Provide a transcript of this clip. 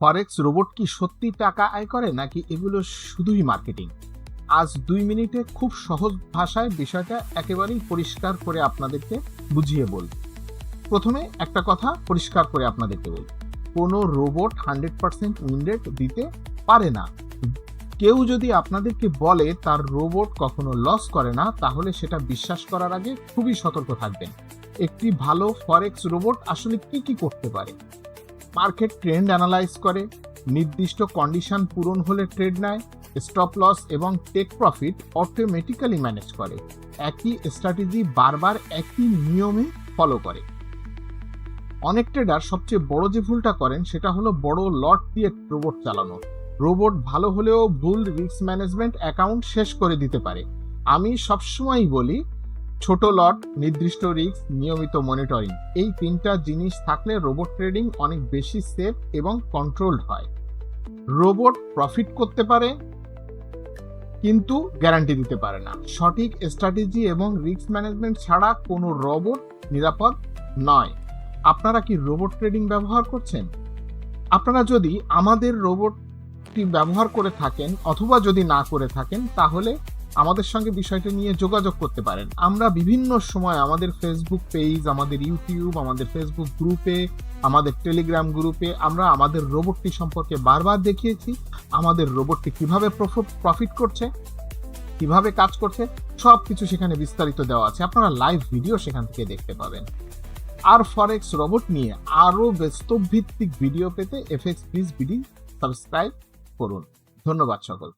ফরেক্স robot কি সত্যি টাকা আয় করে নাকি এগুলো শুধুই মার্কেটিং? আজ 2 মিনিটে খুব সহজ ভাষায় বিষয়টা একেবারেই পরিষ্কার করে আপনাদেরকে বুঝিয়ে বলব। প্রথমে একটা কথা পরিষ্কার করে আপনাদেরকে বলব, কোনো রোবট 100% উইন রেট দিতে পারে না। কেউ যদি আপনাদেরকে বলে তার রোবট কখনো লস করে না, তাহলে সেটা বিশ্বাস করার আগে খুবই সতর্ক থাকবেন। একটি ভালো ফরেক্স রোবট আসলে কি করতে পারে? মার্কেট ট্রেন্ড অ্যানালাইজ করে, নির্দিষ্ট কন্ডিশন পূরণ হলে ট্রেড নেয়, স্টপ লস এবং টেক প্রফিট অটোমেটিক্যালি ম্যানেজ করে, একই স্ট্র্যাটেজি বারবার একই নিয়মে ফলো করে। অনেক ট্রেডার সবচেয়ে বড় যে ভুলটা করেন সেটা হলো বড় লট দিয়ে রোবট চালানো। রোবট ভালো হলেও ভুল রিস্ক ম্যানেজমেন্ট অ্যাকাউন্ট শেষ করে দিতে পারে। আমি সবসময়ই বলি, ছোট লট, নির্দিষ্ট রিস্ক, নিয়মিত মনিটরিং, এই 3টা জিনিস থাকলে রোবট ট্রেডিং অনেক বেশি সেফ এবং কন্ট্রোলড হয়। রোবট প্রফিট করতে পারে কিন্তু গ্যারান্টি দিতে পারে না। সঠিক স্ট্র্যাটেজি এবং রিস্ক ম্যানেজমেন্ট ছাড়া কোনো রোবট নিরাপদ নয়। আপনারা কি রোবট ট্রেডিং ব্যবহার করছেন? আপনারা যদি আমাদের রোবটটি ব্যবহার করে থাকেন অথবা যদি না করে থাকেন, তাহলে আমাদের সঙ্গে বিষয়টি নিয়ে যোগাযোগ করতে পারেন। আমরা বিভিন্ন সময় আমাদের ফেসবুক পেজ, আমাদের ইউটিউব, আমাদের ফেসবুক গ্রুপে, আমাদের টেলিগ্রাম গ্রুপে আমরা আমাদের রোবটটি সম্পর্কে বারবার দেখিয়েছি। আমাদের রোবটটি কিভাবে প্রফিট করছে, কিভাবে কাজ করছে, সবকিছু সেখানে বিস্তারিত দেওয়া আছে। আপনারা লাইভ ভিডিও সেখান থেকে দেখতে পাবেন। আর ফরেক্স রোবট নিয়ে আরো বাস্তব ভিত্তিক ভিডিও পেতে এফএক্স প্লিজ বিডি সাবস্ক্রাইব করুন। ধন্যবাদ সকলকে।